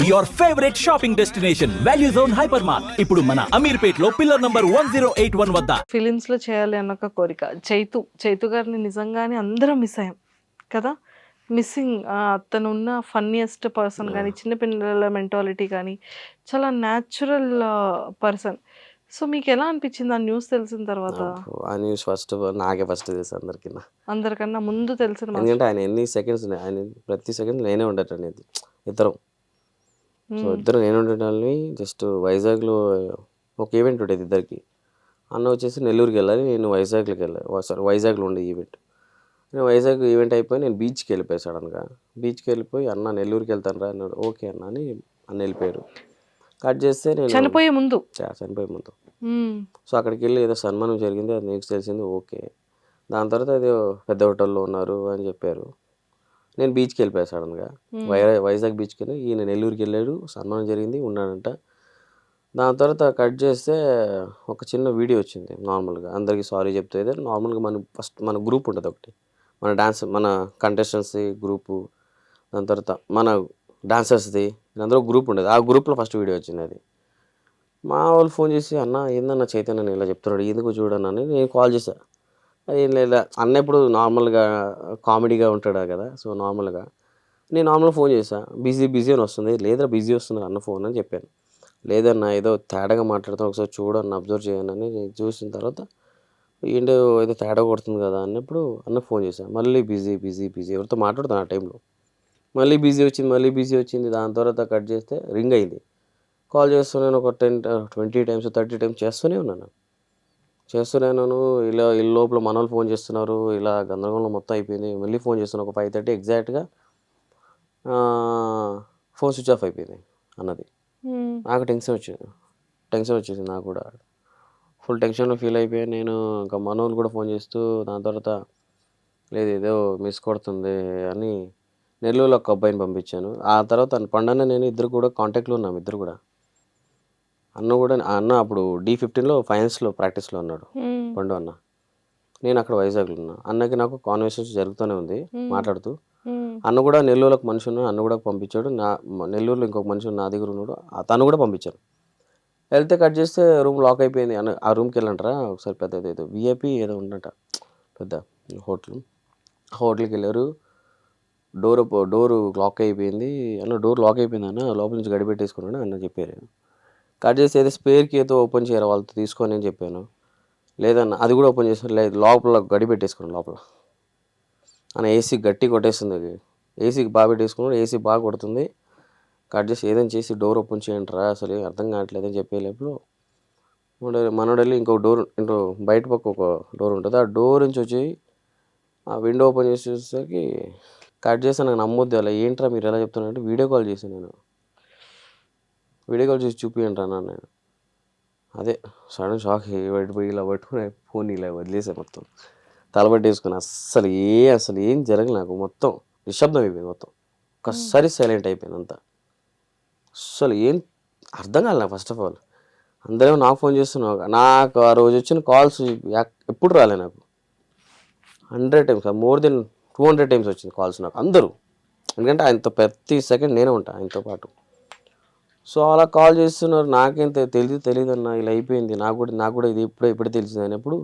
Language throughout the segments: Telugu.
Your favourite shopping destination value zone hyper mart ఇప్పుడు మన అమీర్పేట్ లో పిల్లర్ నంబర్ 1081 వద్ద. ఫిలిమ్స్ లో చేయాలి అన్న ఒక కోరిక. చైతు గారిని నిజంగానే అందరం మిస్ అయ్యాం కదా. మిస్సింగ్ అతను ఉన్న ఫన్నీయెస్ట్ పర్సన్ కానీ, చిన్న పిల్లల మెంటాలిటీ కానీ చాలా న్యాచురల్ పర్సన్. సో మీకు ఎలా అనిపించింది ఆ న్యూస్ తెలిసిన తర్వాత? ఆ న్యూస్ ఫస్ట్ నాకే ఫస్ట్ తెలుసు అందరికన్నా ముందు తెలిసిన ఎందుకంటే ఆయన ఎన్ని సెకండ్స్ ఆయన ప్రతి సెకండ్ నేనే ఉండేటండి ఇద్దరం. సో ఇద్దరు నేను ఉండేటాన్ని జస్ట్ వైజాగ్లో ఒక ఈవెంట్ ఉండేది ఇద్దరికి. అన్న వచ్చేసి నెల్లూరుకి వెళ్ళాలి, నేను వైజాగ్లోకి వెళ్ళాలి. సారీ వైజాగ్లో ఉండే ఈవెంట్. నేను వైజాగ్ ఈవెంట్ అయిపోయి నేను బీచ్కి వెళ్ళిపోయి సడన్గా. బీచ్కి వెళ్ళిపోయి అన్న నెల్లూరుకి వెళ్తాను రా అన్నాడు. ఓకే అన్న అని అన్న వెళ్ళిపోయారు. కట్ చేస్తే నేను చనిపోయే ముందు సో అక్కడికి వెళ్ళి ఏదో సన్మానం జరిగింది, అది నీకు తెలిసింది. ఓకే, దాని తర్వాత ఏదో పెద్ద హోటల్లో ఉన్నారు అని చెప్పారు. నేను బీచ్కి వెళ్ళిపోయాను సడన్గా. వైజాగ్ బీచ్కి వెళ్ళి ఈయన నెల్లూరుకి వెళ్ళాడు, సన్మానం జరిగింది, ఉన్నాడంట. దాని తర్వాత కట్ చేస్తే ఒక చిన్న వీడియో వచ్చింది. నార్మల్గా అందరికీ సారీ చెప్తే నార్మల్గా మన గ్రూప్ ఉంటుంది ఒకటి, మన కంటెస్టెంట్స్ది గ్రూపు, దాని తర్వాత మన డాన్సర్స్ది, అందరూ గ్రూప్ ఉండేది. ఆ గ్రూప్లో ఫస్ట్ వీడియో వచ్చింది. అది మా వాళ్ళు ఫోన్ చేసి అన్న ఏందన్న చైతన్య ఇలా చెప్తున్నాడు ఎందుకు చూడన్నా అని నేను కాల్ చేశాను. ఏం లేదా అన్న ఎప్పుడు నార్మల్గా కామెడీగా ఉంటాడా కదా. సో నార్మల్గా నేను ఫోన్ చేశాను. బిజీ అని వస్తుంది. లేదా బిజీ వస్తుంది అన్న ఫోన్ అని చెప్పాను. లేదన్నా ఏదో తేడాగా మాట్లాడుతాను, ఒకసారి చూడన్న అబ్జర్వ్ చేయను అని చూసిన తర్వాత ఏంటో ఏదో తేడా కొడుతుంది కదా అన్నప్పుడు అన్న ఫోన్ చేశాను. మళ్ళీ బిజీ ఎవరితో మాట్లాడుతాను ఆ టైంలో. మళ్ళీ బిజీ వచ్చింది. దాని తర్వాత కట్ చేస్తే రింగ్ అయింది. కాల్ చేస్తున్నాను ఒక 20 టైమ్స్ 30 టైమ్స్ చేస్తూనే ఉన్నాను. ఇలా లోపల మన వాళ్ళు ఫోన్ చేస్తున్నారు, ఇలా గందరగోళం మొత్తం అయిపోయింది. మళ్ళీ ఫోన్ చేస్తున్నాను ఒక 5:30 ఎగ్జాక్ట్గా. ఫోన్ స్విచ్ ఆఫ్ అయిపోయింది అన్నది. నాకు టెన్షన్ వచ్చేసింది. నాకు కూడా ఫుల్ టెన్షన్లో ఫీల్ అయిపోయాను నేను. ఇంకా మన వాళ్ళు కూడా ఫోన్ చేస్తూ దాని తర్వాత లేదు ఏదో మిస్ కొడుతుంది అని నెల్లూరులో ఒక అబ్బాయిని పంపించాను. ఆ తర్వాత పండన్న నేను ఇద్దరు కూడా కాంటాక్ట్లో ఉన్నాము. ఇద్దరు కూడా అన్న అప్పుడు D15లో ఫైనాన్స్లో ప్రాక్టీస్లో ఉన్నాడు పండు అన్న. నేను అక్కడ వైజాగ్లో ఉన్నా. అన్నకి నాకు కాన్వర్సేషన్ జరుగుతూనే ఉంది మాట్లాడుతూ. అన్న కూడా నెల్లూరులో ఒక మనిషి ఉన్నాడు, అన్న కూడా పంపించాడు. నెల్లూరులో ఇంకొక మనిషి నా దగ్గర ఉన్నాడు, తను కూడా పంపించాను. వెళ్తే కట్ చేస్తే రూమ్ లాక్ అయిపోయింది. అన్న ఆ రూమ్కి వెళ్ళంటారా ఒకసారి, పెద్ద ఏదో VIP ఏదో ఉందంట పెద్ద హోటల్కి వెళ్ళారు. డోరు లాక్ అయిపోయింది అన్న. డోర్ లాక్ అయిపోయింది అన్న, లోపల నుంచి గడిపెట్టేసుకున్నాడు అన్న చెప్పారు. కట్ చేసి ఏదో స్పేర్కి ఏదో ఓపెన్ చేయాలి వాళ్ళతో తీసుకొని అని చెప్పాను. లేదన్న అది కూడా ఓపెన్ చేసాను. లేదు లోపల గడి పెట్టేసుకున్నాను లోపల అన్న. ఏసీ గట్టి కొట్టేస్తుంది, ఏసీకి బాగా పెట్టేసుకున్నాడు. ఏసీ బాగా కొడుతుంది. కట్ చేసి ఏదైనా చేసి డోర్ ఓపెన్ చేయండి రా, అసలు అర్థం కావట్లేదు అని చెప్పే లోపల మనోడు వెళ్ళి ఇంకో బయట పక్క ఒక డోర్ ఉంటుంది, ఆ డోర్ నుంచి వచ్చి ఆ విండో ఓపెన్ చేసి చూసేసరికి కట్ చేసి నాకు నమ్మొద్దు. అలా ఏంట్రా మీరు ఎలా చెప్తున్నారంటే వీడియో కాల్ చేశాను నేను. వీడియో కాల్ చేసి చూపియండి అన్నా నేను. అదే సడన్ షాక్ పడిపోయి ఇలా పట్టుకుని ఫోన్ ఇలా వదిలేసాను. మొత్తం తలబట్టేసుకుని అసలు ఏం జరగదు నాకు. మొత్తం నిశ్శబ్దం అయిపోయింది. మొత్తం ఒక్కసారి సైలెంట్ అయిపోయింది అంతా. అసలు ఏం అర్థం కాదు నాకు. ఫస్ట్ ఆఫ్ ఆల్ అందరేమో నాకు ఫోన్ చేస్తున్నావు, నాకు ఆ రోజు వచ్చిన కాల్స్ ఎప్పుడు రాలే నాకు. 100 టైమ్స్, మోర్ దెన్ 200 టైమ్స్ వచ్చింది కాల్స్ నాకు అందరూ. ఎందుకంటే ఆయనతో ప్రతి సెకండ్ నేనే ఉంటాను ఆయనతో పాటు. సో అలా కాల్ చేస్తున్నారు. నాకేం తెలియదు అన్న, ఇలా అయిపోయింది. నాకు కూడా ఇది ఇప్పుడే తెలిసింది అయినప్పుడు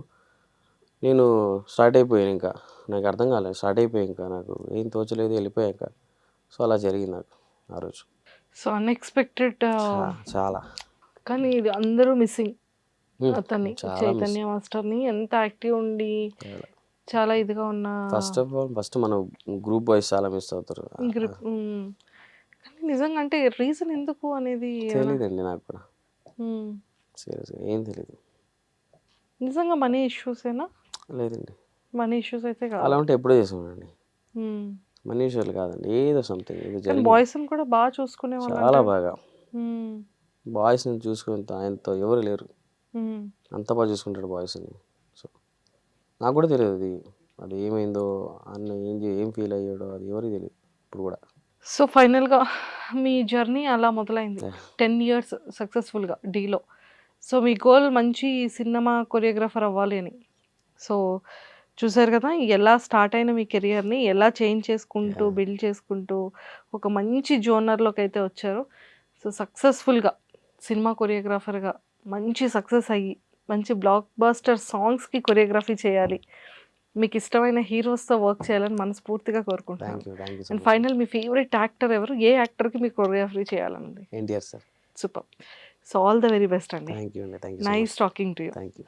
నేను స్టార్ట్ అయిపోయాను. ఇంకా నాకు అర్థం కాలేదు. స్టార్ట్ అయిపోయాయి, ఇంకా నాకు ఏం తోచలేదు, వెళ్ళిపోయాక. సో అలా జరిగింది నాకు ఆ రోజు. సో అన్ఎక్స్పెక్టెడ్ చాలా. కానీ ఇది అందరూ మిస్సింగ్ అతన్ని, చైతన్య మాస్టర్ని. ఎంత యాక్టివ్ ఉండి చాలా ఇదిగా ఉన్న. ఫస్ట్ మన గ్రూప్ బాయ్స్ చాలా మిస్ అవుతారు. కానీ నిజంగా అంటే రీజన్ ఎందుకు అనేది తెలియదండి నాకు కూడా. సీరియస్గా ఏం తెలియదు. నిజంగా మనీ ఇష్యూసేనా? లేదండి, మనీ ఇష్యూస్ అయితే కాదు. అలా ఉంటే ఎప్పుడో చేసామండి. మనీ ఇష్యూలు కాదండి, ఏదో సంథింగ్. బాయ్స్ కూడా బాగా చూసుకునే చాలా బాగా. బాయ్స్ని చూసుకునేంత ఆయనతో ఎవరు లేరు. అంత బాగా చూసుకుంటాడు బాయ్స్ని. సో నాకు కూడా తెలియదు అది ఏమైందో, అన్న ఏం ఫీల్ అయ్యాడో అది ఎవరికి తెలియదు ఇప్పుడు కూడా. సో ఫైనల్గా మీ జర్నీ అలా మొదలైంది 10 years సక్సెస్ఫుల్గా డీలో. సో మీ గోల్ మంచి సినిమా కొరియోగ్రాఫర్ అవ్వాలి అని. సో చూసారు కదా ఎలా స్టార్ట్ అయిన మీ కెరియర్ని ఎలా చేంజ్ చేసుకుంటూ బిల్డ్ చేసుకుంటూ ఒక మంచి జోనర్లోకి అయితే వచ్చారు. సో సక్సెస్ఫుల్గా సినిమా కొరియోగ్రాఫర్గా మంచి సక్సెస్ అయ్యి మంచి బ్లాక్ బాస్టర్ సాంగ్స్కి కొరియోగ్రఫీ చేయాలి, మీకు ఇష్టమైన హీరోస్తో వర్క్ చేయాలని మనస్ఫూర్తిగా కోరుకుంటున్నాను. Thank you so and much. Final మీ ఫేవరెట్ యాక్టర్ ఎవరు? ఏ యాక్టర్కి మీకు కొరియోగ్రఫీ చేయాలనుంది? NTR sir. Super. So all the very best అండి. థ్యాంక్ యూ అండి. Thank you. Nice talking to you. Thank you.